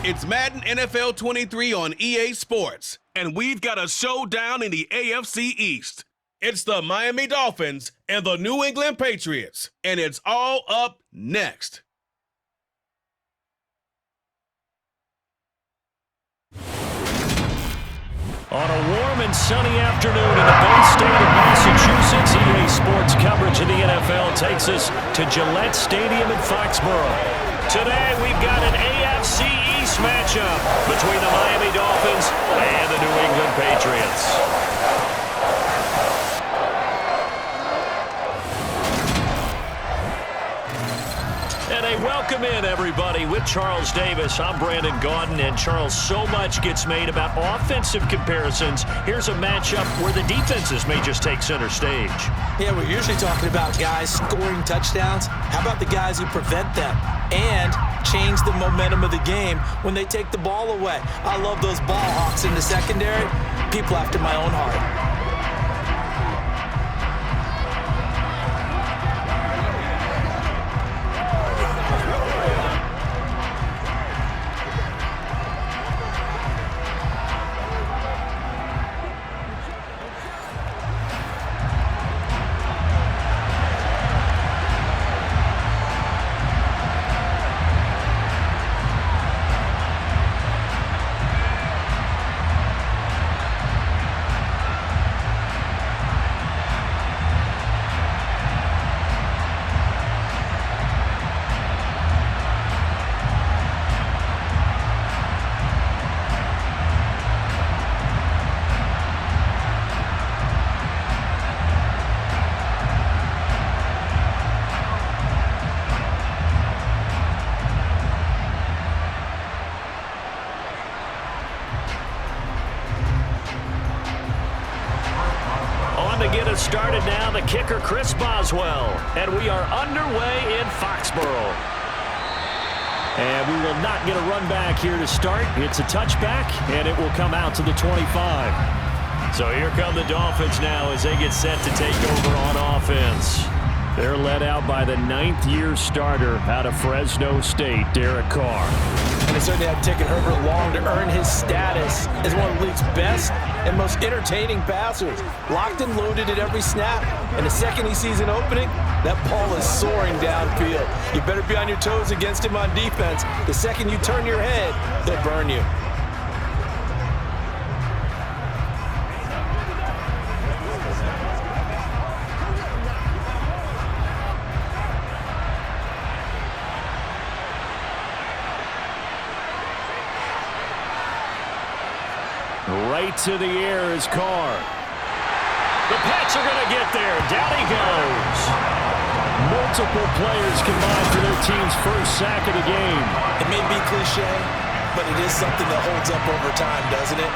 It's Madden NFL 23 on EA Sports, and we've got a showdown in the AFC East. It's the Miami Dolphins and the New England Patriots, and it's all up next. On a warm and sunny afternoon in the Bay State of Massachusetts, EA Sports coverage of the NFL takes us to Gillette Stadium in Foxborough. Today, we've got an AFC East matchup between the Miami Dolphins and the New England Patriots. And a welcome in, everybody, with Charles Davis. I'm Brandon Gaudin, and Charles, so much gets made about offensive comparisons. Here's a matchup where the defenses may just take center stage. Yeah, we're usually talking about guys scoring touchdowns. How about the guys who prevent them and change the momentum of the game when they take the ball away? I love those ball hawks in the secondary. People after my own heart. Started now, the kicker Chris Boswell, and we are underway in Foxborough. And we will not get a run back here to start. It's a touchback, and it will come out to the 25. So here come the Dolphins now as they get set to take over on offense. They're led out by the ninth-year starter out of Fresno State, Derek Carr. And it certainly had taken Herbert long to earn his status as one of the league's best and most entertaining passers. Locked and loaded at every snap. And the second he sees an opening, that ball is soaring downfield. You better be on your toes against him on defense. The second you turn your head, he'll burn you. Right to the air is Carr. The Pats are going to get there. Down he goes. Multiple players combined for their team's first sack of the game. It may be cliche, but it is something that holds up over time, doesn't it?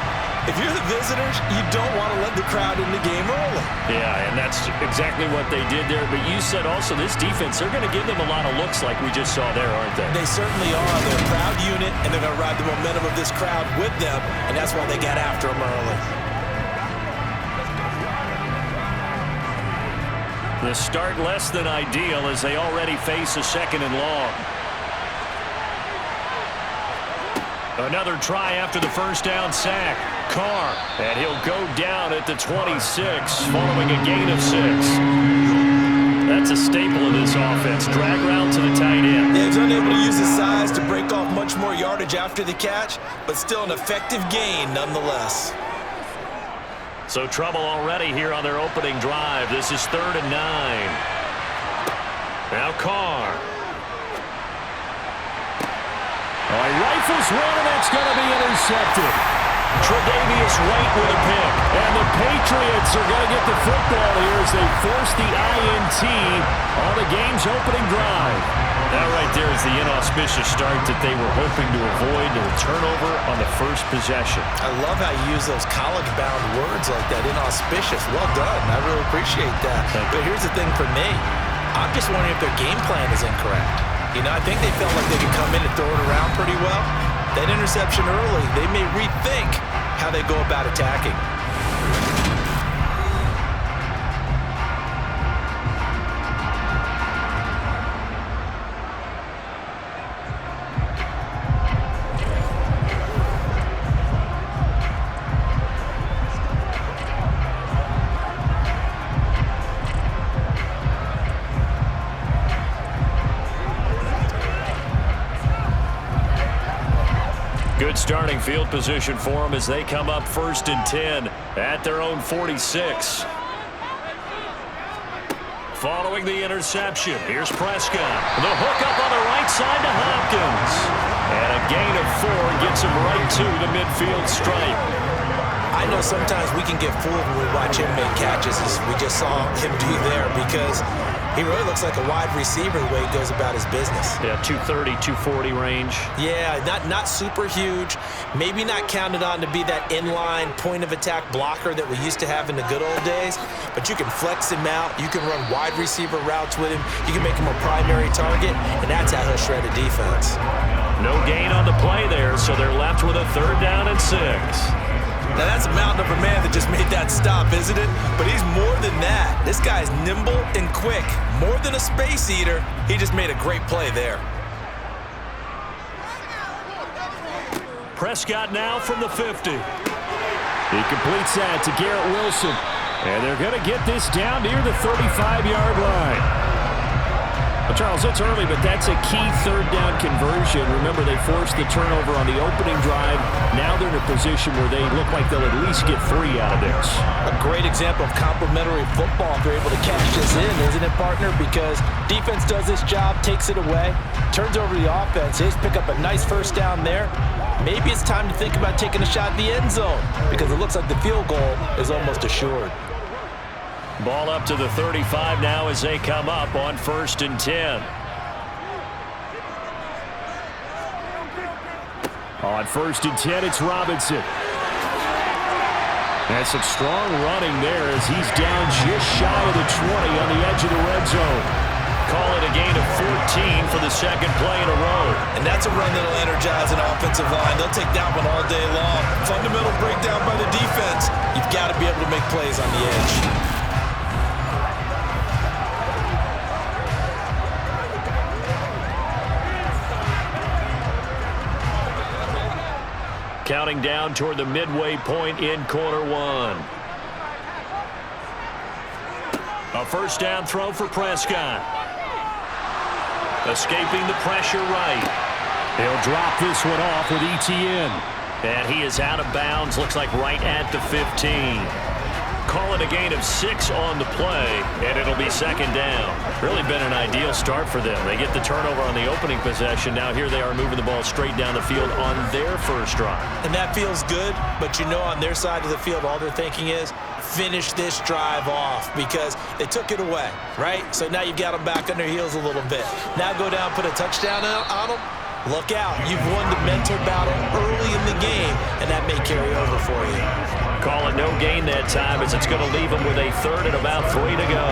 If you're the visitors, you don't want to let the crowd in the game early. Yeah, and that's exactly what they did there. But you said also this defense, they're going to give them a lot of looks like we just saw there, aren't they? They certainly are. They're a proud unit, and they're going to ride the momentum of this crowd with them, and that's why they got after them early. The start less than ideal as they already face a second and long. Another try after the first down sack. Carr, and he'll go down at the 26 following a gain of 6. That's a staple of this offense. Drag route to the tight end. Yeah, he's unable to use his size to break off much more yardage after the catch, but still an effective gain nonetheless. So trouble already here on their opening drive. This is 3rd and 9. Now Carr. He rifles one, and that's going to be intercepted. Tre'Davious White with a pick. And the Patriots are going to get the football here as they force the INT on the game's opening drive. That right there is the inauspicious start that they were hoping to avoid, a turnover on the first possession. I love how you use those college-bound words like that, inauspicious. Well done. I really appreciate that. But here's the thing for me. I'm just wondering if their game plan is incorrect. You know, I think they felt like they could come in and throw it around pretty well. That interception early, they may rethink how they go about attacking. starting field position for them as they come up 1st and 10 at their own 46. Following the interception, here's Prescott. The hook up on the right side to Hopkins. And a gain of 4 gets him right to the midfield stripe. I know sometimes we can get fooled when we watch him make catches, as we just saw him do there, because he really looks like a wide receiver the way he goes about his business. Yeah, 230, 240 range. Yeah, not super huge. Maybe not counted on to be that inline point-of-attack blocker that we used to have in the good old days, but you can flex him out. You can run wide receiver routes with him. You can make him a primary target, and that's how he'll shred a defense. No gain on the play there, so they're left with a 3rd down and 6. Now, that's a mountain of a man that just made that stop, isn't it? But he's more than that. This guy's nimble and quick. More than a space eater, he just made a great play there. Prescott now from the 50. He completes that to Garrett Wilson. And they're going to get this down near the 35-yard line. Well, Charles, it's early, but that's a key 3rd down conversion. Remember, they forced the turnover on the opening drive. Now they're in a position where they look like they'll at least get 3 out of this. A great example of complementary football if they're able to catch this in, isn't it, partner? Because defense does this job, takes it away, turns over the offense. They just pick up a nice 1st down there. Maybe it's time to think about taking a shot at the end zone, because it looks like the field goal is almost assured. Ball up to the 35 now as they come up on 1st and 10. On 1st and 10, it's Robinson. And some strong running there as he's down just shy of the 20 on the edge of the red zone. Call it a gain of 14 for the 2nd play in a row. And that's a run that'll energize an offensive line. They'll take that one all day long. Fundamental breakdown by the defense. You've got to be able to make plays on the edge. Counting down toward the midway point in quarter 1. A 1st down throw for Prescott. Escaping the pressure right. They'll drop this one off with ETN. And he is out of bounds, looks like right at the 15. Call it a gain of 6 on the play, and it'll be 2nd down. Really been an ideal start for them. They get the turnover on the opening possession. Now here they are moving the ball straight down the field on their 1st drive. And that feels good, but you know on their side of the field, all they're thinking is finish this drive off because they took it away, right? So now you've got them back on their heels a little bit. Now go down, put a touchdown on them. Look out. You've won the mental battle early in the game, and that may carry over for you. Call it no gain that time as it's going to leave them with a 3rd and about 3 to go.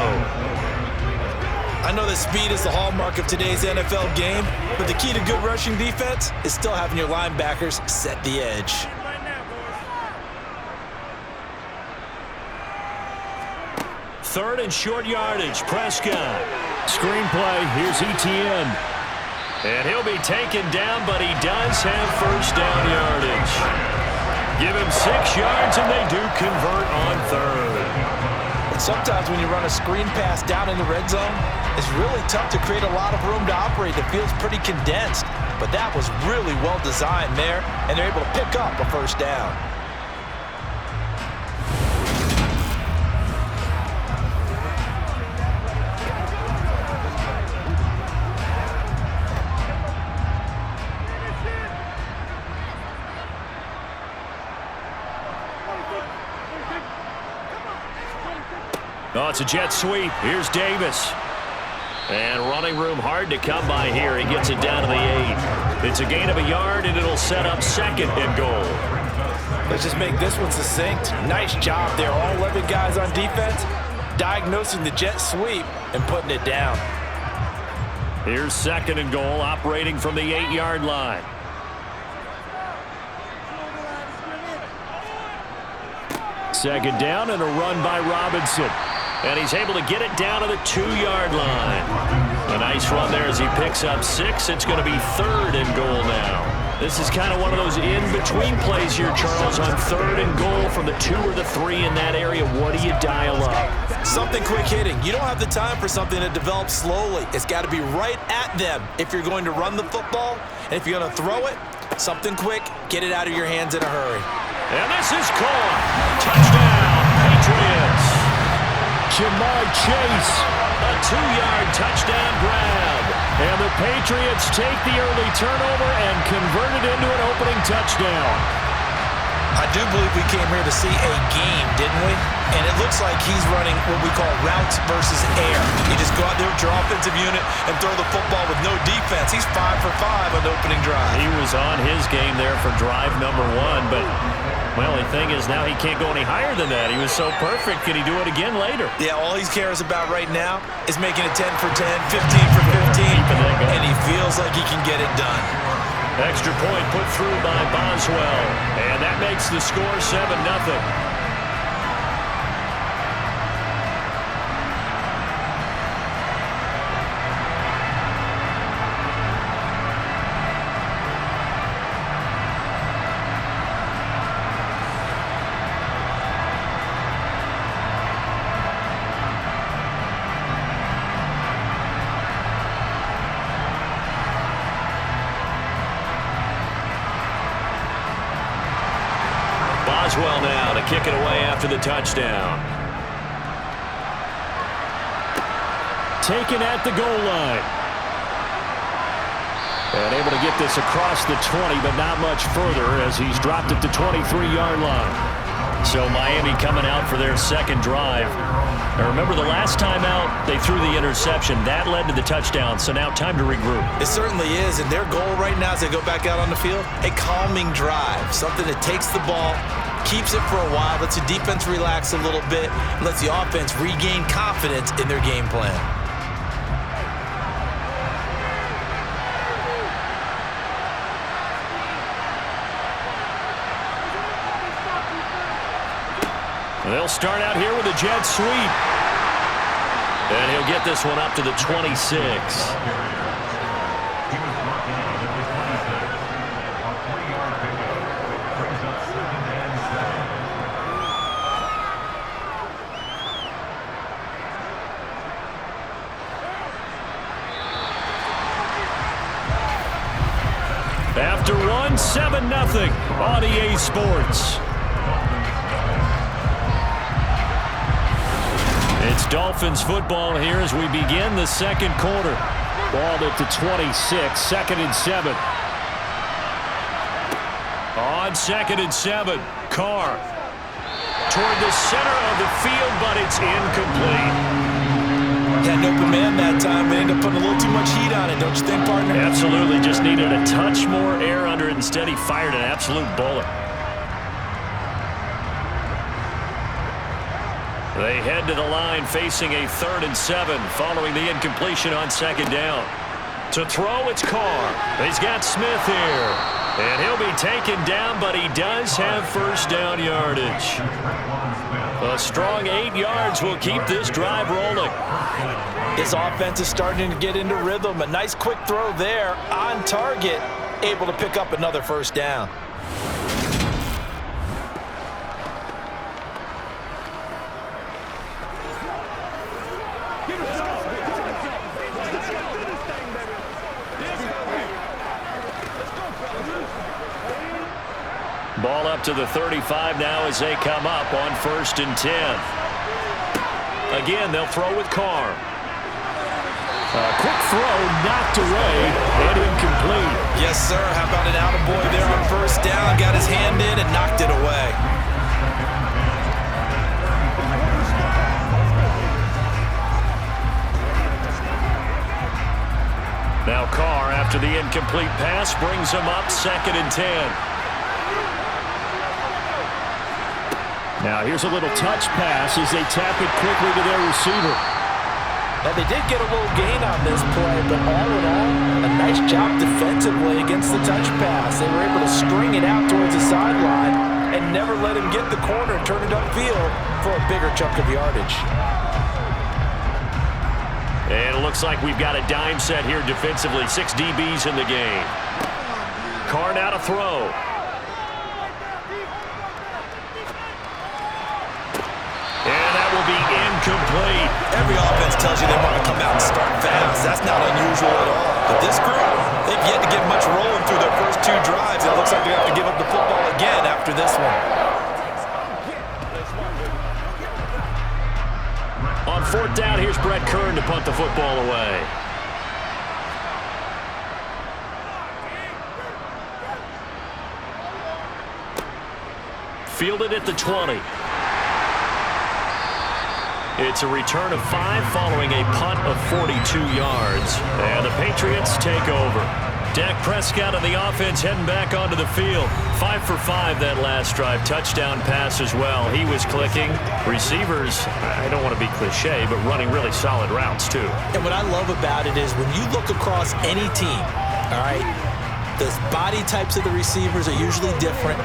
I know that speed is the hallmark of today's NFL game, but the key to good rushing defense is still having your linebackers set the edge. Third and short yardage, Prescott. Screenplay, here's ETN. And he'll be taken down, but he does have 1st down yardage. Give him 6 yards, and they do convert on 3rd. But sometimes when you run a screen pass down in the red zone, it's really tough to create a lot of room to operate. The field's pretty condensed, but that was really well designed there, and they're able to pick up a 1st down. Oh, it's a jet sweep. Here's Davis. And running room hard to come by here. He gets it down to the 8. It's a gain of a yard, and it'll set up 2nd and goal. Let's just make this one succinct. Nice job there. All 11 guys on defense diagnosing the jet sweep and putting it down. Here's 2nd and goal, operating from the 8-yard line. Second down and a run by Robinson. And he's able to get it down to the 2-yard line. A nice run there as he picks up 6. It's going to be 3rd and goal now. This is kind of one of those in-between plays here, Charles, on 3rd and goal from the 2 or the 3 in that area. What do you dial up? Something quick hitting. You don't have the time for something that develops slowly. It's got to be right at them if you're going to run the football. And if you're going to throw it, something quick, get it out of your hands in a hurry. And this is caught. Touchdown, Patriots. Jamar Chase. A 2-yard touchdown grab. And the Patriots take the early turnover and convert it into an opening touchdown. I do believe we came here to see a game, didn't we? And it looks like he's running what we call routes versus air. You just go out there with your offensive unit and throw the football with no defense. He's 5 for 5 on the opening drive. He was on his game there for drive number 1, but, well, the thing is now he can't go any higher than that. He was so perfect. Can he do it again later? Yeah, all he cares about right now is making it 10 for 10, 15 for 15, and he feels like he can get it done. Extra point put through by Boswell, and that makes the score 7-0. Boswell now to kick it away after the touchdown. Taken at the goal line. And able to get this across the 20, but not much further as he's dropped at the 23-yard line. So Miami coming out for their second drive. Now remember, the last time out, they threw the interception. That led to the touchdown, so now time to regroup. It certainly is, and their goal right now as they go back out on the field, a calming drive, something that takes the ball, keeps it for a while, lets the defense relax a little bit, and lets the offense regain confidence in their game plan. They'll start out here with a jet sweep. And he'll get this one up to the 26. After one, 7-0 on EA Sports. It's Dolphins football here as we begin the second quarter. Ball at the 26, 2nd and 7. On 2nd and 7, Carr toward the center of the field, but it's incomplete. Had an open man that time, but ended up putting a little too much heat on it, don't you think, partner? Absolutely, just needed a touch more air under it. Instead, he fired an absolute bullet. They head to the line facing a 3rd and 7 following the incompletion on 2nd down. To throw, it's Carr. He's got Smith here. And he'll be taken down, but he does have first down yardage. A strong 8 yards will keep this drive rolling. His offense is starting to get into rhythm. A nice quick throw there on target, able to pick up another first down. Ball up to the 35 now as they come up on 1st and 10. Again, they'll throw with Carr. A quick throw knocked away and incomplete. Yes, sir. How about an attaboy there on 1st down? Got his hand in and knocked it away. Now Carr, after the incomplete pass, brings him up 2nd and 10. Now here's a little touch pass as they tap it quickly to their receiver. Now they did get a little gain on this play, but all in all, a nice job defensively against the touch pass. They were able to string it out towards the sideline and never let him get the corner and turn it upfield for a bigger chunk of yardage. And it looks like we've got a dime set here defensively. 6 DBs in the game. Carr now to throw. And that will be complete. Every offense tells you they want to come out and start fast. That's not unusual at all. But this group, they've yet to get much rolling through their first 2 drives. It looks like they have to give up the football again after this one. On 4th down, here's Brett Kern to punt the football away. Fielded at the 20. It's a return of 5 following a punt of 42 yards. And the Patriots take over. Dak Prescott and the offense heading back onto the field. 5 for 5 that last drive. Touchdown pass as well. He was clicking. Receivers, I don't want to be cliche, but running really solid routes too. And what I love about it is when you look across any team, all right, the body types of the receivers are usually different.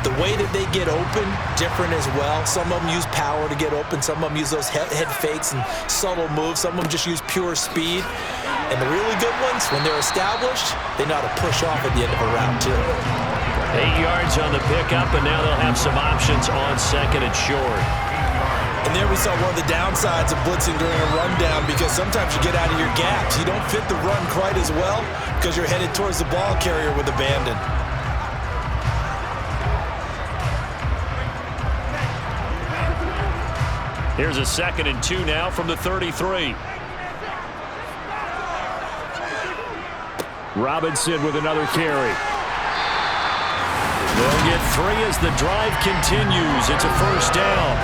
The way that they get open, different as well. Some of them use power to get open. Some of them use those head fakes and subtle moves. Some of them just use pure speed. And the really good ones, when they're established, they know how to push off at the end of a route, too. 8 yards on the pickup, and now they'll have some options on 2nd and short. And there we saw one of the downsides of blitzing during a rundown, because sometimes you get out of your gaps. You don't fit the run quite as well because you're headed towards the ball carrier with abandon. Here's a 2nd and 2 now from the 33. Robinson with another carry. They'll get 3 as the drive continues. It's a 1st down.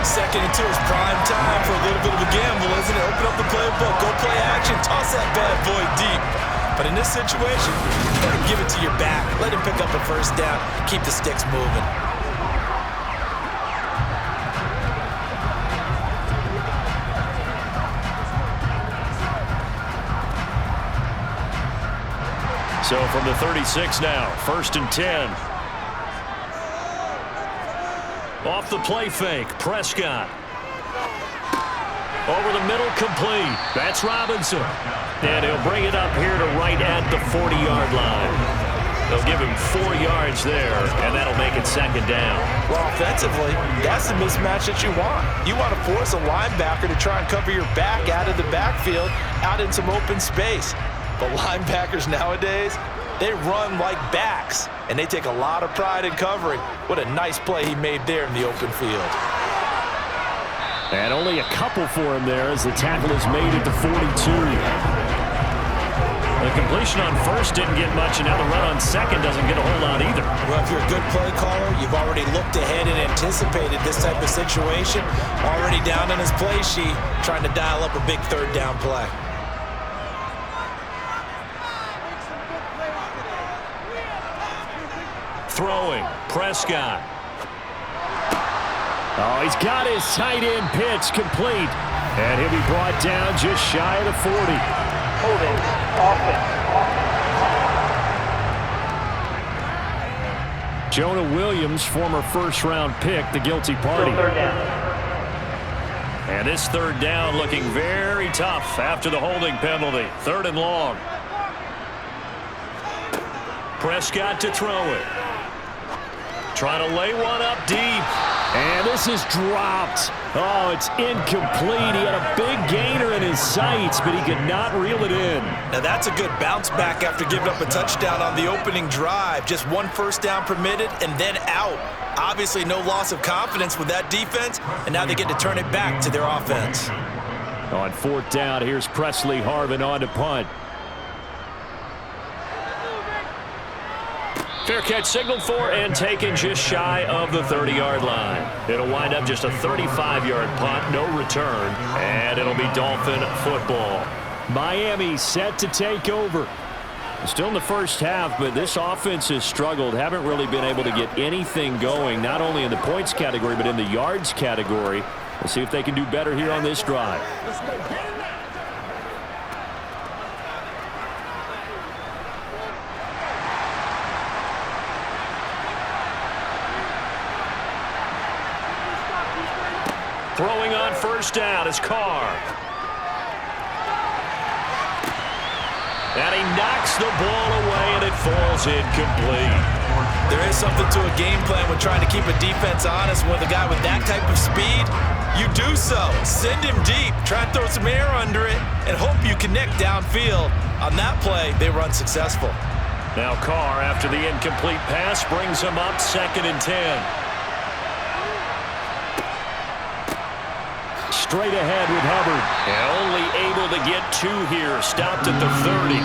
2nd and 2 is prime time for a little bit of a gamble, isn't it? Open up the playbook, go play action, toss that bad boy deep. But in this situation, give it to your back. Let him pick up a 1st down. Keep the sticks moving. So from the 36 now, 1st and 10. Off the play fake, Prescott. Over the middle, complete. That's Robinson. And he'll bring it up here to right at the 40-yard line. They'll give him 4 yards there, and that'll make it 2nd down. Well, offensively, that's the mismatch that you want. You want to force a linebacker to try and cover your back out of the backfield, out in some open space. But linebackers nowadays, they run like backs, and they take a lot of pride in covering. What a nice play he made there in the open field. And only a couple for him there as the tackle is made at the 42. The completion on 1st didn't get much, and now the run on 2nd doesn't get a whole lot either. Well, if you're a good play caller, you've already looked ahead and anticipated this type of situation. Already down on his play sheet, trying to dial up a big 3rd down play. Throwing, Prescott. Oh, he's got his tight end pitch complete. And he'll be brought down just shy of the 40. Holding, offense. Jonah Williams, former 1st-round pick, the guilty party. And this 3rd down looking very tough after the holding penalty. 3rd and long. Prescott to throw it. Trying to lay one up deep. And this is dropped. Oh, it's incomplete. He had a big gainer in his sights, but he could not reel it in. Now that's a good bounce back after giving up a touchdown on the opening drive. Just 1 1st down permitted and then out. Obviously no loss of confidence with that defense, and now they get to turn it back to their offense. On 4th down, here's Presley Harvin on to punt. Fair catch signaled for and taken just shy of the 30-yard line. It'll wind up just a 35-yard punt, no return, and it'll be Dolphin football. Miami set to take over. Still in the 1st half, but this offense has struggled. Haven't really been able to get anything going, not only in the points category, but in the yards category. We'll see if they can do better here on this drive. Throwing on 1st down is Carr. And he knocks the ball away, and it falls incomplete. There is something to a game plan when trying to keep a defense honest. With a guy with that type of speed, you do so. Send him deep, try and throw some air under it, and hope you connect downfield. On that play, they were unsuccessful. Now Carr, after the incomplete pass, brings him up 2nd and 10. Straight ahead with Hubbard. And only able to get 2 here. Stopped at the 30.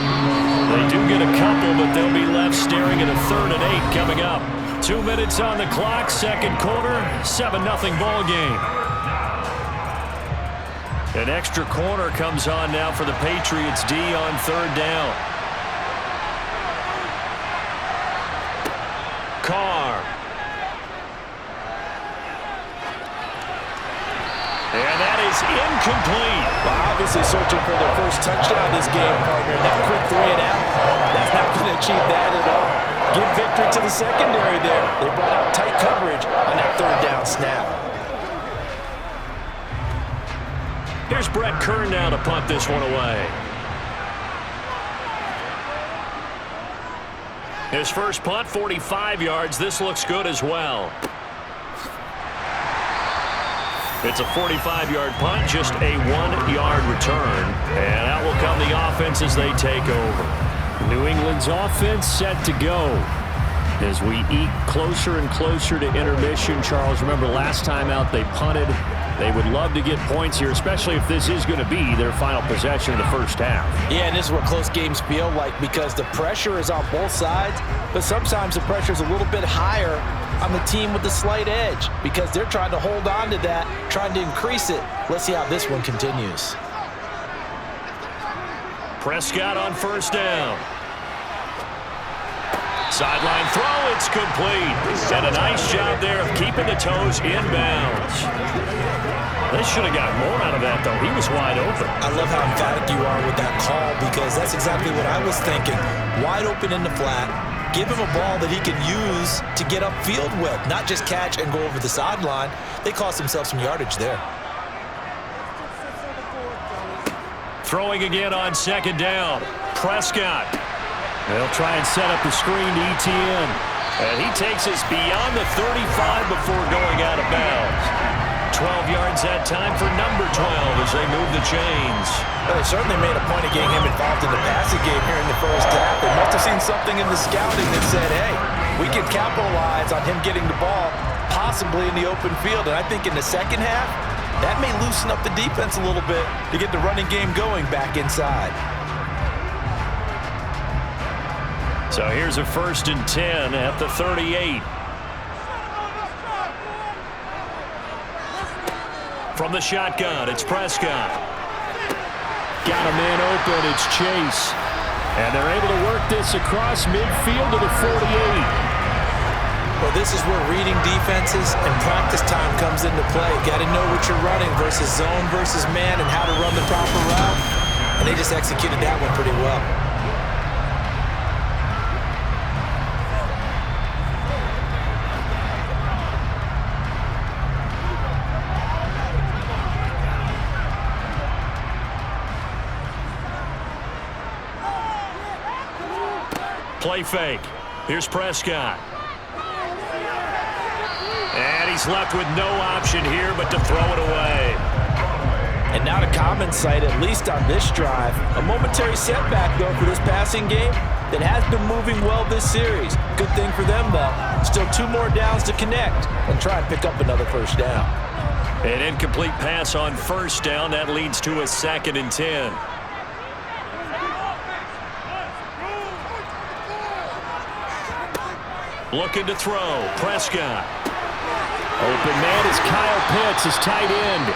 They do get a couple, but they'll be left staring at a 3rd and 8 coming up. 2 minutes on the clock, 2nd quarter, 7-0 ball game. An extra corner comes on now for the Patriots D on 3rd down. Carr. And that is incomplete. Well, obviously searching for their first touchdown this game, partner. That quick 3 and out, that's not going to achieve that at all. Give victory to the secondary there. They brought out tight coverage on that 3rd down snap. Here's Brett Kern now to punt this one away. His first punt, 45 yards. This looks good as well. It's a 45-yard punt, just a 1-yard return. And out will come the offense as they take over. New England's offense set to go. As we eke closer and closer to intermission, Charles, remember last time out they punted. They would love to get points here, especially if this is going to be their final possession of the first half. Yeah, and this is what close games feel like because the pressure is on both sides, but sometimes the pressure is a little bit higher on the team with the slight edge because they're trying to hold on to that, trying to increase it. Let's see how this one continues. Prescott on 1st down. Sideline throw, it's complete. And a nice job there of keeping the toes inbounds. They should have got more out of that, though. He was wide open. I love how emphatic you are with that call because that's exactly what I was thinking. Wide open in the flat. Give him a ball that he can use to get upfield with, not just catch and go over the sideline. They cost themselves some yardage there. Throwing again on 2nd down. Prescott. They'll try and set up the screen to ETN. And he takes us beyond the 35 before going out of bounds. 12 yards that time for number 12 as they move the chains. Well, they certainly made a point of getting him involved in the passing game here in the first half. They must have seen something in the scouting that said, hey, we can capitalize on him getting the ball possibly in the open field. And I think in the second half, that may loosen up the defense a little bit to get the running game going back inside. So here's a 1st and 10 at the 38. From the shotgun, it's Prescott. Got a man open, it's Chase. And they're able to work this across midfield to the 48. Well, this is where reading defenses and practice time comes into play. Got to know what you're running versus zone versus man and how to run the proper route. And they just executed that one pretty well. Play fake. Here's Prescott. And he's left with no option here but to throw it away. And not a common sight, at least on this drive. A momentary setback, though, for this passing game that has been moving well this series. Good thing for them, though. Still 2 more downs to connect and try and pick up another first down. An incomplete pass on 1st down. That leads to a 2nd and 10. Looking to throw. Prescott. Open man is Kyle Pitts, his tight end.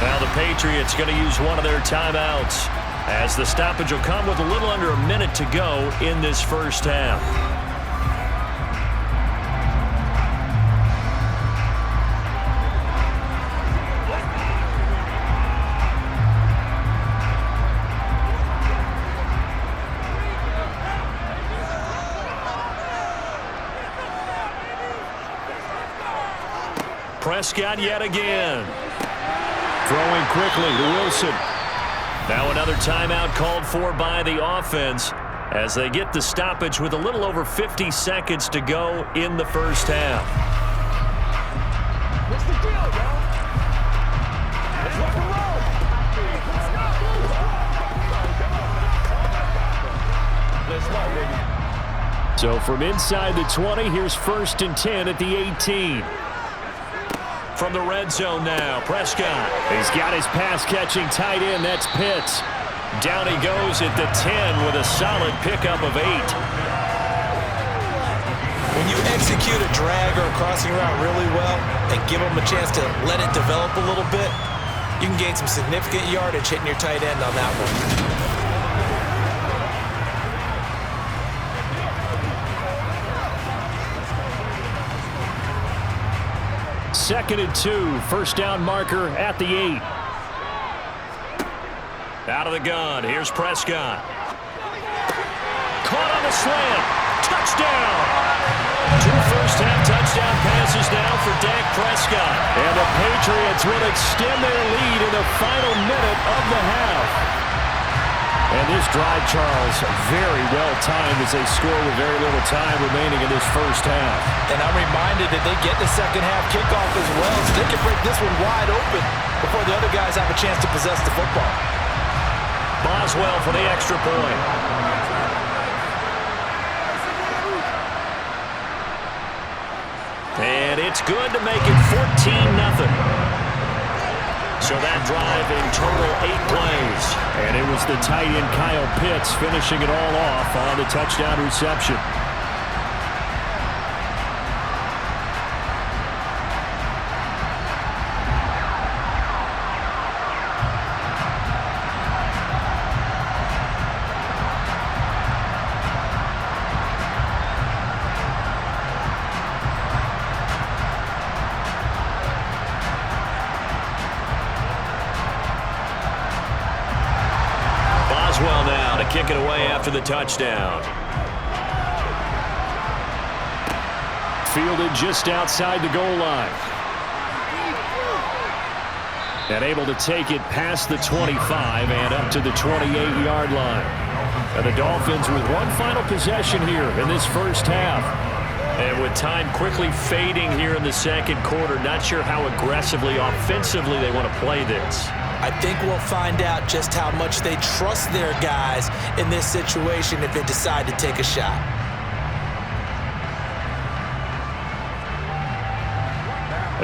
Now the Patriots going to use one of their timeouts as the stoppage will come with a little under a minute to go in this first half. Prescott yet again. Throwing quickly to Wilson. Now another timeout called for by the offense as they get the stoppage with a little over 50 seconds to go in the first half. What's the deal, yo? Let's rock and roll. Let's go, baby. So from inside the 20, here's 1st and 10 at the 18. From the red zone now, Prescott. He's got his pass-catching tight end. That's Pitts. Down he goes at the 10 with a solid pickup of 8. When you execute a drag or a crossing route really well and give them a chance to let it develop a little bit, you can gain some significant yardage hitting your tight end on that one. 2nd and 2, 1st down marker at the 8. Out of the gun, here's Prescott. Caught on the slant. Touchdown! 2 first-half touchdown passes now for Dak Prescott. And the Patriots will extend their lead in the final minute of the half. And this drive, Charles, very well timed as they score with very little time remaining in this first half. And I'm reminded that they get the second half kickoff as well, so they can break this one wide open before the other guys have a chance to possess the football. Boswell for the extra point. And it's good to make it 14-0. So that drive in total 8 plays. And it was the tight end Kyle Pitts finishing it all off on the touchdown reception. Boswell now to kick it away after the touchdown. Fielded just outside the goal line. And able to take it past the 25 and up to the 28-yard line. And the Dolphins with one final possession here in this first half. And with time quickly fading here in the second quarter, not sure how aggressively, offensively they want to play this. I think we'll find out just how much they trust their guys in this situation if they decide to take a shot.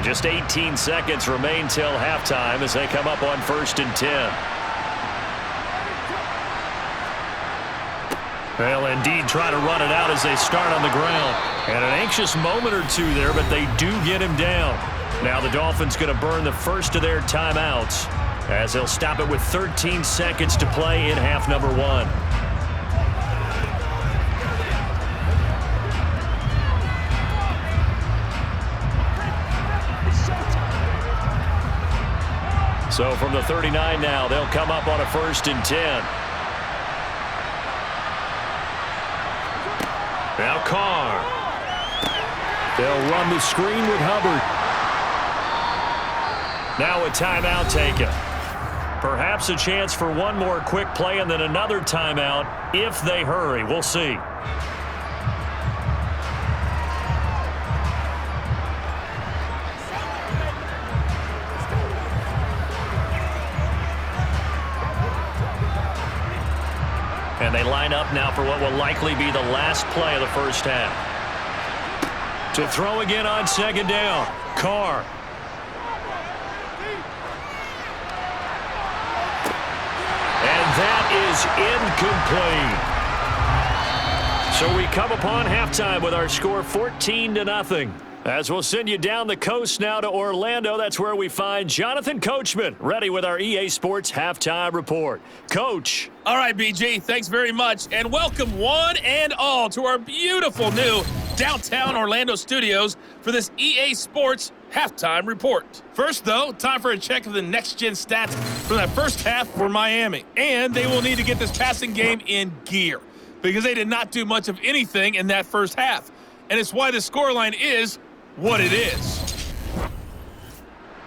Just 18 seconds remain till halftime as they come up on 1st and 10. They'll indeed try to run it out as they start on the ground. And an anxious moment or two there, but they do get him down. Now the Dolphins going to burn the first of their timeouts as they'll stop it with 13 seconds to play in half number 1. So from the 39 now, they'll come up on a 1st and 10. Now Carr. They'll run the screen with Hubbard. Now a timeout taken. Perhaps a chance for one more quick play and then another timeout if they hurry. We'll see. And they line up now for what will likely be the last play of the first half. To throw again on 2nd down. Carr. And that is incomplete. So we come upon halftime with our score 14-0. As we'll send you down the coast now to Orlando, that's where we find Jonathan Coachman ready with our EA Sports Halftime Report. Coach. All right, BG, thanks very much. And welcome one and all to our beautiful new downtown Orlando studios for this EA Sports Halftime Report. First, though, time for a check of the next-gen stats from that first half for Miami. And they will need to get this passing game in gear because they did not do much of anything in that first half. And it's why the scoreline is what it is.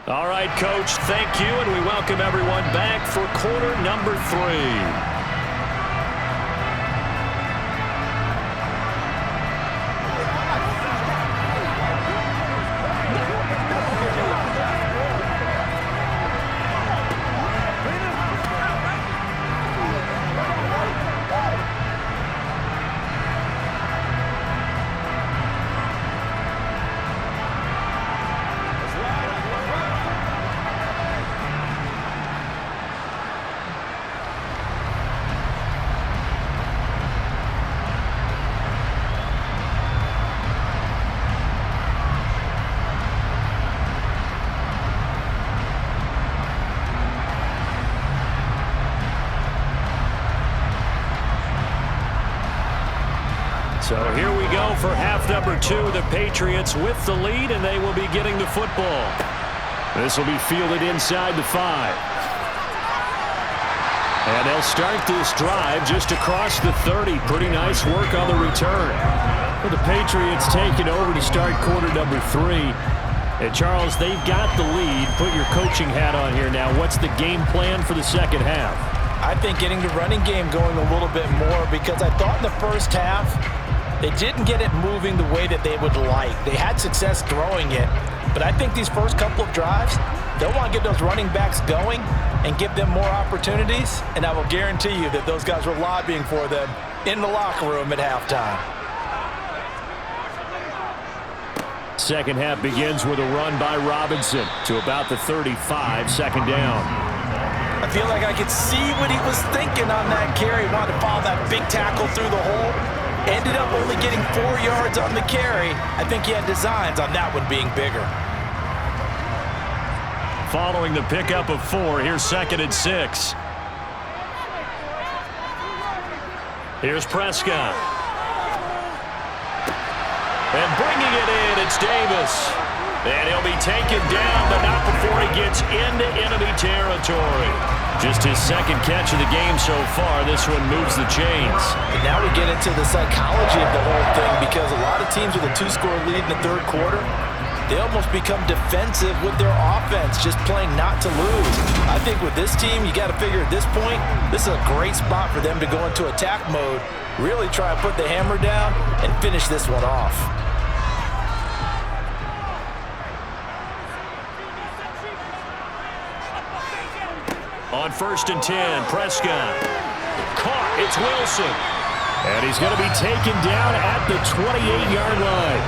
All right, Coach, thank you, and we welcome everyone back for quarter number 3. So here we go for half number 2. The Patriots with the lead, and they will be getting the football. This will be fielded inside the 5. And they'll start this drive just across the 30. Pretty nice work on the return. For the Patriots taking over to start quarter number 3. And Charles, they've got the lead. Put your coaching hat on here now. What's the game plan for the second half? I think getting the running game going a little bit more, because I thought in the first half they didn't get it moving the way that they would like. They had success throwing it, but I think these first couple of drives, they'll want to get those running backs going and give them more opportunities, and I will guarantee you that those guys were lobbying for them in the locker room at halftime. Second half begins with a run by Robinson to about the 35, second down. I feel like I could see what he was thinking on that carry. Wanted to follow that big tackle through the hole. Ended up only getting 4 yards on the carry. I think he had designs on that one being bigger. Following the pickup of 4, here's 2nd and 6. Here's Prescott. And bringing it in, it's Davis. And he'll be taken down, but not before he gets into enemy territory. Just his second catch of the game so far. This one moves the chains. And now we get into the psychology of the whole thing, because a lot of teams with a 2-score lead in the third quarter, they almost become defensive with their offense, just playing not to lose. I think with this team, you got to figure at this point, this is a great spot for them to go into attack mode, really try and put the hammer down and finish this one off. On 1st and 10, Prescott. Caught, it's Wilson. And he's going to be taken down at the 28-yard line.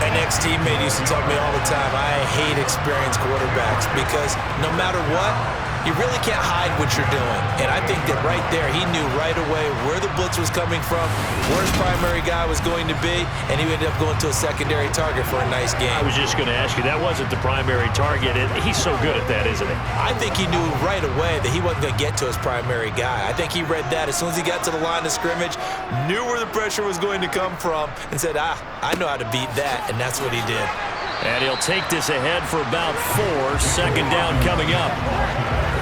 An ex-teammate used to tell me all the time, I hate experienced quarterbacks, because no matter what, you really can't hide what you're doing. And I think that right there, he knew right away where the blitz was coming from, where his primary guy was going to be, and he ended up going to a secondary target for a nice game. I was just going to ask you, that wasn't the primary target. He's so good at that, isn't he? I think he knew right away that he wasn't going to get to his primary guy. I think he read that as soon as he got to the line of scrimmage, knew where the pressure was going to come from, and said, I know how to beat that, and that's what he did. And he'll take this ahead for about 4, second down coming up.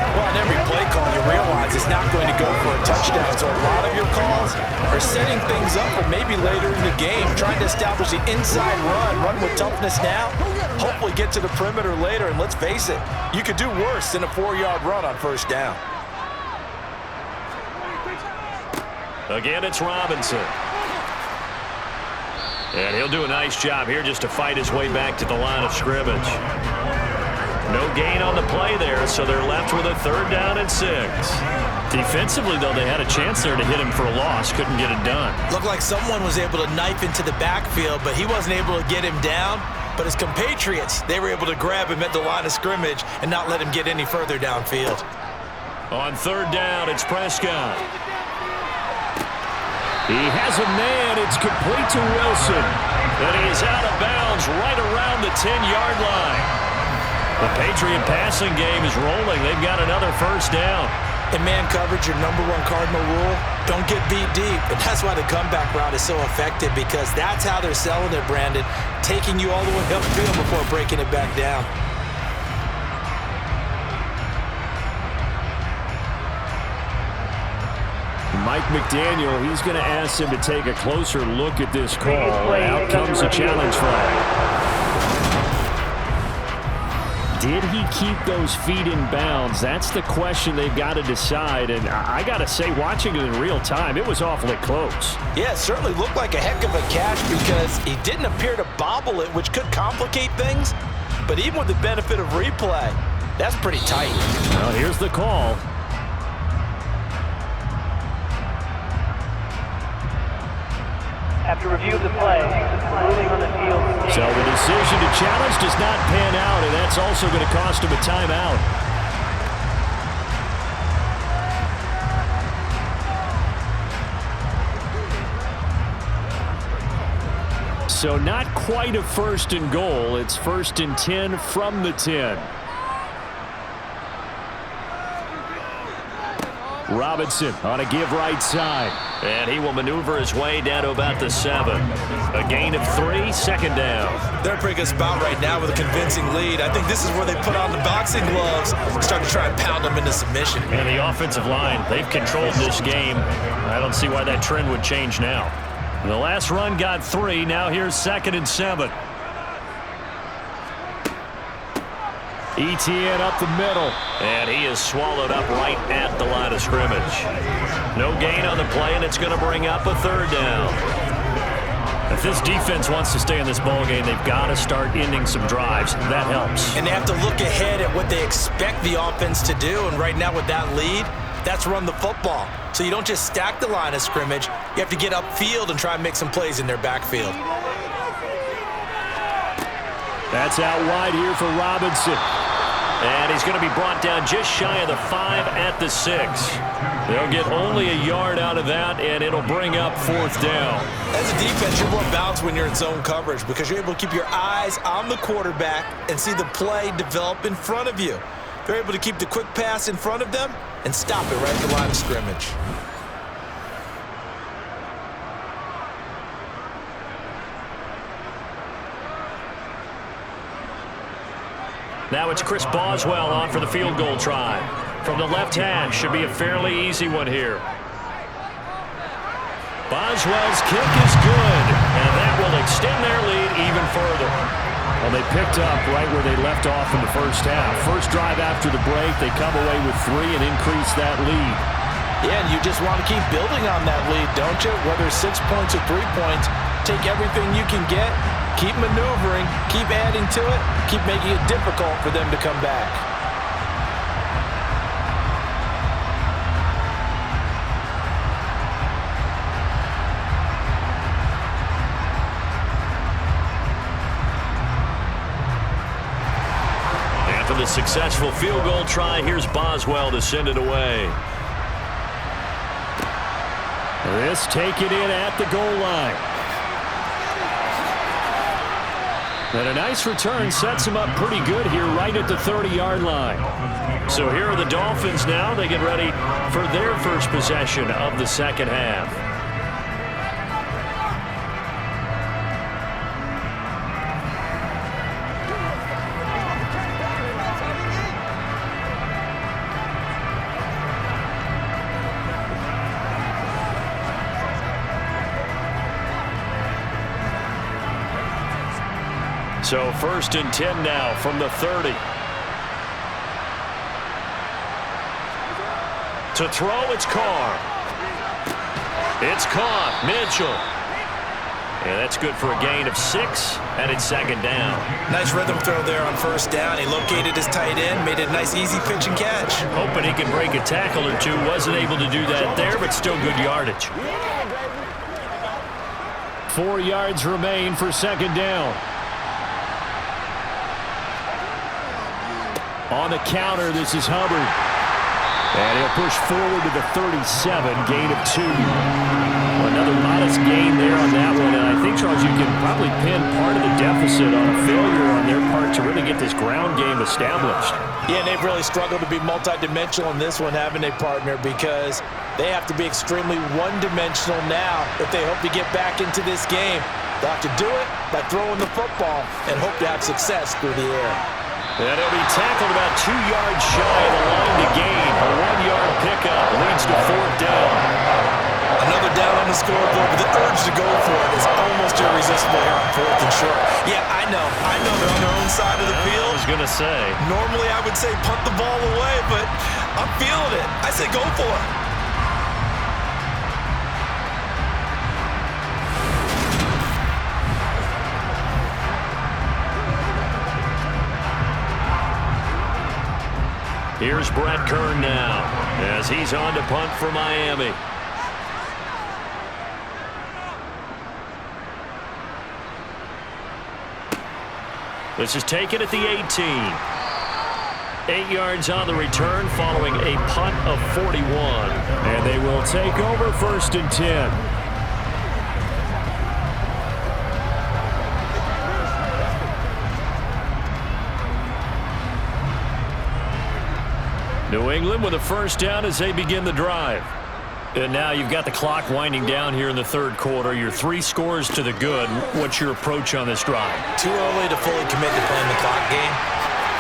Well, on every play call, you realize it's not going to go for a touchdown. So a lot of your calls are setting things up for maybe later in the game, trying to establish the inside run with toughness now, hopefully get to the perimeter later. And let's face it, you could do worse than a 4-yard run on first down. Again, it's Robinson. And he'll do a nice job here just to fight his way back to the line of scrimmage. No gain on the play there, so they're left with a 3rd down and 6. Defensively, though, they had a chance there to hit him for a loss. Couldn't get it done. Looked like someone was able to knife into the backfield, but he wasn't able to get him down. But his compatriots, they were able to grab him at the line of scrimmage and not let him get any further downfield. On 3rd down, it's Prescott. He has a man. It's complete to Wilson. And he is out of bounds right around the 10-yard line. The Patriot passing game is rolling. They've got another 1st down. In man coverage, your #1 cardinal rule, don't get beat deep. And that's why the comeback route is so effective, because that's how they're selling it, Brandon. Taking you all the way upfield before breaking it back down. Mike McDaniel, he's going to ask him to take a closer look at this call. Out comes a challenge flag. did he keep those feet in bounds? That's the question they've got to decide. And I got to say, watching it in real time, it was awfully close. Yeah, it certainly looked like a heck of a catch because he didn't appear to bobble it, which could complicate things. But even with the benefit of replay, that's pretty tight. Well, here's the call. After review of the play, ruling on the field. So the decision to challenge does not pan out, and that's also going to cost him a timeout. So not quite a 1st and goal. It's 1st and 10 from the 10. Robinson on a give right side. And he will maneuver his way down to about the 7. A gain of 3, 2nd down. They're a pretty good spot right now with a convincing lead. I think this is where they put on the boxing gloves and start to try and pound them into submission. And the offensive line, they've controlled this game. I don't see why that trend would change now. The last run got 3. Now here's 2nd and 7. ETN up the middle. And he is swallowed up right at the line of scrimmage. No gain on the play, and it's going to bring up a 3rd down. If this defense wants to stay in this ballgame, they've got to start ending some drives. That helps. And they have to look ahead at what they expect the offense to do. And right now with that lead, that's run the football. So you don't just stack the line of scrimmage. You have to get upfield and try and make some plays in their backfield. That's out wide here for Robinson. And he's going to be brought down just shy of the 5 at the 6. They'll get only a yard out of that, and it'll bring up 4th down. As a defense, you're more balanced when you're in zone coverage because you're able to keep your eyes on the quarterback and see the play develop in front of you. They're able to keep the quick pass in front of them and stop it right at the line of scrimmage. Now it's Chris Boswell on for the field goal try. From the left hash, should be a fairly easy one here. Boswell's kick is good, and that will extend their lead even further. Well, they picked up right where they left off in the first half. First drive after the break, they come away with 3 and increase that lead. Yeah, and you just want to keep building on that lead, don't you? Whether it's 6 points or 3 points, take everything you can get, keep maneuvering, keep adding to it, keep making it difficult for them to come back. After the successful field goal try, here's Boswell to send it away. This taken in at the goal line. And a nice return sets him up pretty good here right at the 30-yard line. So here are the Dolphins now. They get ready for their first possession of the second half. So 1st and 10 now from the 30. To throw, it's Carr. It's caught. Mitchell. And that's good for a gain of 6, and it's 2nd down. Nice rhythm throw there on 1st down. He located his tight end, made it a nice easy pitch and catch. Hoping he can break a tackle or two. Wasn't able to do that there, but still good yardage. 4 yards remain for 2nd down. On the counter, this is Hubbard. And he'll push forward to the 37, gain of 2. Another modest gain there on that one. And I think, Charles, you can probably pin part of the deficit on a failure on their part to really get this ground game established. Yeah, and they've really struggled to be multidimensional in this one, having a partner, because they have to be extremely one-dimensional now if they hope to get back into this game. They'll have to do it by throwing the football and hope to have success through the air. And he'll be tackled about 2 yards shy of the line to gain. A 1-yard pickup leads to 4th down. Another down on the scoreboard, but the urge to go for it is almost irresistible. sensible here on 4th and short. Yeah, I know they're on their own side of the field. I was going to say. Normally I would say punt the ball away, but I'm feeling it. I say go for it. Here's Brett Kern now as he's on to punt for Miami. This is taken at the 18. 8 yards on the return following a punt of 41. And they will take over 1st and 10. New England with a 1st down as they begin the drive. And now you've got the clock winding down here in the 3rd quarter. Your 3 scores to the good. What's your approach on this drive? Too early to fully commit to playing the clock game.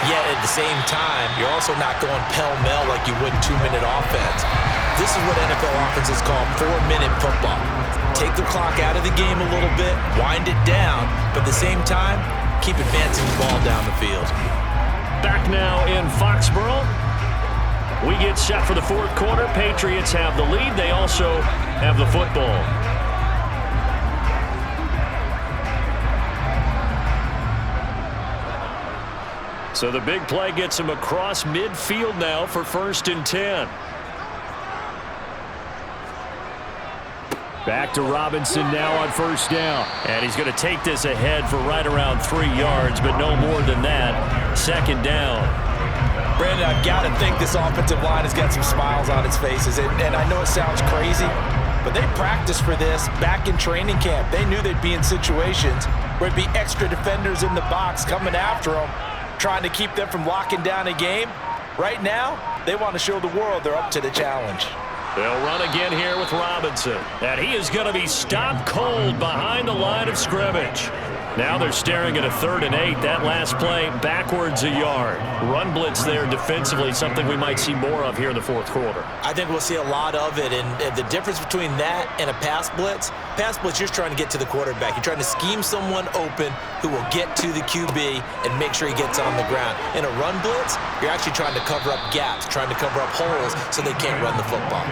Yet at the same time, you're also not going pell-mell like you would 2-minute offense. This is what NFL offenses call 4-minute football. Take the clock out of the game a little bit, wind it down, but at the same time, keep advancing the ball down the field. Back now in Foxborough. We get set for the 4th quarter. Patriots have the lead. They also have the football. So the big play gets him across midfield now for 1st and 10. Back to Robinson now on 1st down. And he's going to take this ahead for right around 3 yards, but no more than that. 2nd down. Brandon, I've got to think this offensive line has got some smiles on its faces. And I know it sounds crazy, but they practiced for this back in training camp. They knew they'd be in situations where it'd be extra defenders in the box coming after them, trying to keep them from locking down a game. Right now, they want to show the world they're up to the challenge. They'll run again here with Robinson. And he is going to be stopped cold behind the line of scrimmage. Now they're staring at a 3rd and 8. That last play backwards a yard. Run blitz there defensively, something we might see more of here in the 4th quarter. I think we'll see a lot of it. And the difference between that and a pass blitz, you're just trying to get to the quarterback. You're trying to scheme someone open who will get to the QB and make sure he gets on the ground. In a run blitz, you're actually trying to cover up gaps, trying to cover up holes so they can't run the football.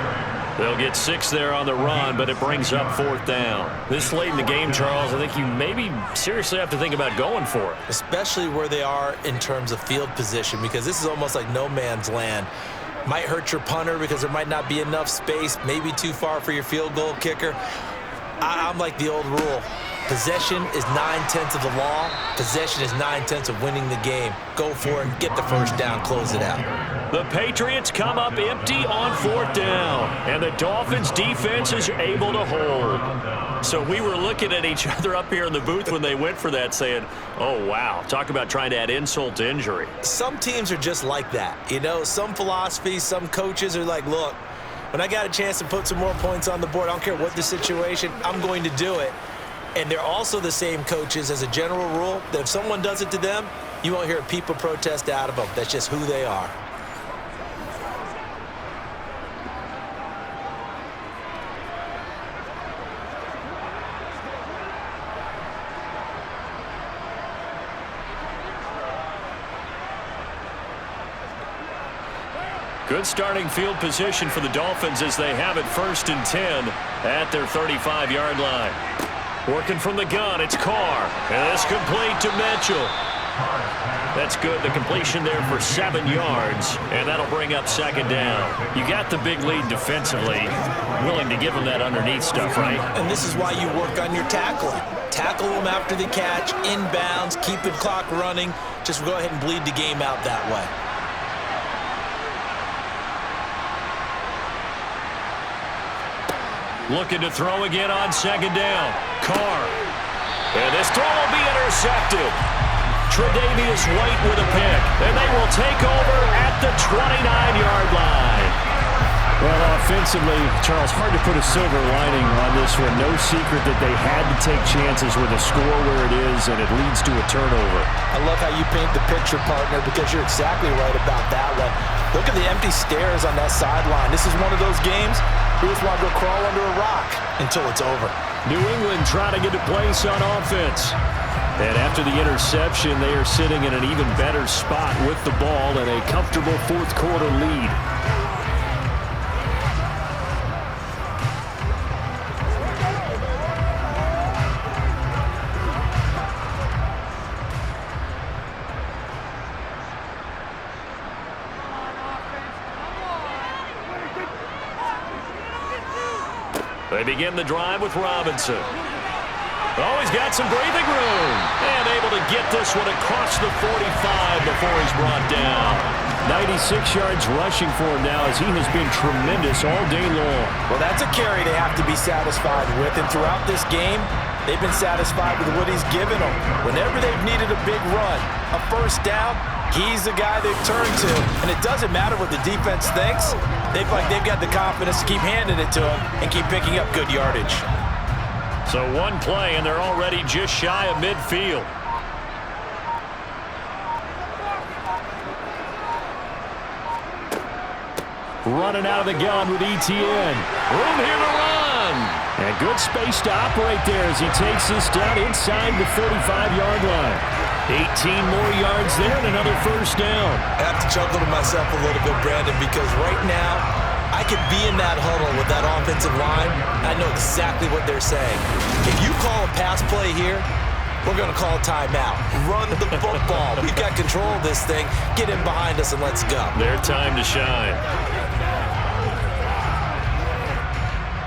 They'll get 6 there on the run, but it brings up 4th down. This late in the game, Charles, I think you maybe seriously have to think about going for it. Especially where they are in terms of field position, because this is almost like no man's land. Might hurt your punter because there might not be enough space, maybe too far for your field goal kicker. I'm like the old rule. Possession is 9/10 of the law. Possession is 9/10 of winning the game. Go for it, get the 1st down, close it out. The Patriots come up empty on 4th down, and the Dolphins defense is able to hold. So we were looking at each other up here in the booth when they went for that saying, oh, wow, talk about trying to add insult to injury. Some teams are just like that. You know, some philosophies, some coaches are like, look, when I got a chance to put some more points on the board, I don't care what the situation, I'm going to do it. And they're also the same coaches as a general rule that if someone does it to them, you won't hear people protest out of them. That's just who they are. Good starting field position for the Dolphins as they have it 1st and 10 at their 35-yard line. Working from the gun, it's Carr. And it's complete to Mitchell. That's good. The completion there for 7 yards, and that'll bring up 2nd down. You got the big lead defensively, willing to give them that underneath stuff, right? And this is why you work on your tackling. Tackle them after the catch, inbounds, keep the clock running. Just go ahead and bleed the game out that way. Looking to throw again on 2nd down. Carr. And this throw will be intercepted. Tre'Davious White with a pick. And they will take over at the 29-yard line. Well, offensively, Charles, hard to put a silver lining on this one. No secret that they had to take chances with a score where it is, and it leads to a turnover. I love how you paint the picture, partner, because you're exactly right about that one. Look at the empty stares on that sideline. This is one of those games you just want to go crawl under a rock until it's over. New England trying to get a place on offense. And after the interception, they are sitting in an even better spot with the ball and a comfortable fourth quarter lead. They begin the drive with Robinson. Oh, he's got some breathing room. And able to get this one across the 45 before he's brought down. 96 yards rushing for him now as he has been tremendous all day long. Well, that's a carry they have to be satisfied with. And throughout this game, they've been satisfied with what he's given them. Whenever they've needed a big run, a first down, he's the guy they've turned to. And it doesn't matter what the defense thinks. They've got the confidence to keep handing it to him and keep picking up good yardage. So one play, and they're already just shy of midfield. Running out of the gun with Etienne. Room here to run. And good space to operate there as he takes this down inside the 35-yard line. 18 more yards there and another first down. I have to chuckle to myself a little bit, Brandon, because right now I could be in that huddle with that offensive line. I know exactly what they're saying. If you call a pass play here, we're going to call a timeout. Run the football. We've got control of this thing. Get in behind us and let's go. Their time to shine.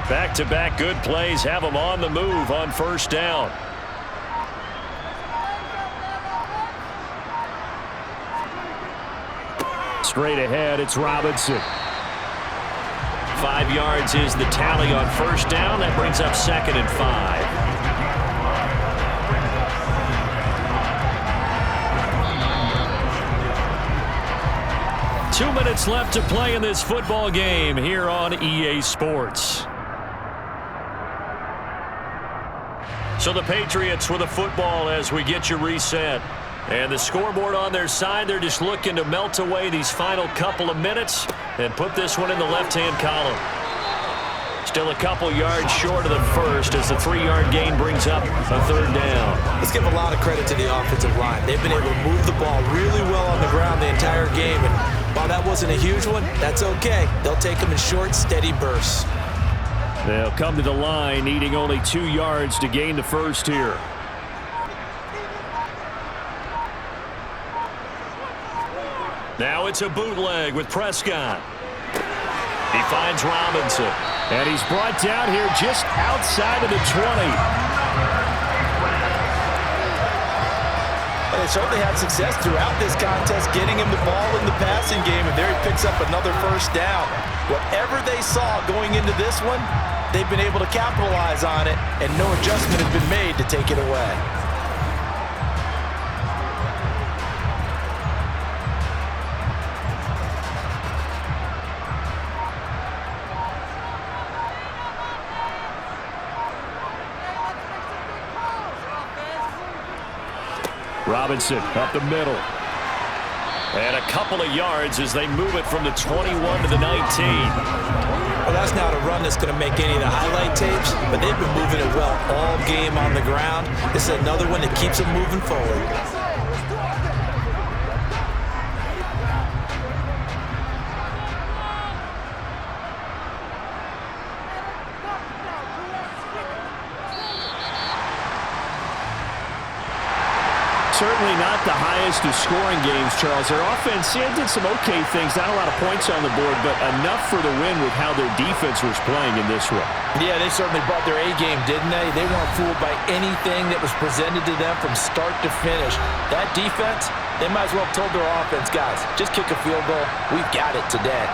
Back-to-back good plays have them on the move on first down. Straight ahead, it's Robinson. 5 yards is the tally on first down. That brings up 2nd and 5. Two minutes left to play in this football game here on EA Sports. So the Patriots with the football as we get you reset. And the scoreboard on their side, they're just looking to melt away these final couple of minutes and put this one in the left-hand column. Still a couple yards short of the first as the 3-yard gain brings up a third down. Let's give a lot of credit to the offensive line. They've been able to move the ball really well on the ground the entire game. And while that wasn't a huge one, that's okay. They'll take them in short, steady bursts. They'll come to the line needing only 2 yards to gain the first here. Now it's a bootleg with Prescott. He finds Robinson. And he's brought down here just outside of the 20. Well, they certainly had success throughout this contest getting him the ball in the passing game, and there he picks up another first down. Whatever they saw going into this one, they've been able to capitalize on it, and no adjustment has been made to take it away. Robinson up the middle. And a couple of yards as they move it from the 21 to the 19. Well, that's not a run that's going to make any of the highlight tapes, but they've been moving it well all game on the ground. This is another one that keeps them moving forward. Certainly not the highest of scoring games, Charles. Their offense did some okay things. Not a lot of points on the board, but enough for the win with how their defense was playing in this one. Yeah, they certainly brought their A-game, didn't they? They weren't fooled by anything that was presented to them from start to finish. That defense, they might as well have told their offense, guys, just kick a field goal. We've got it today.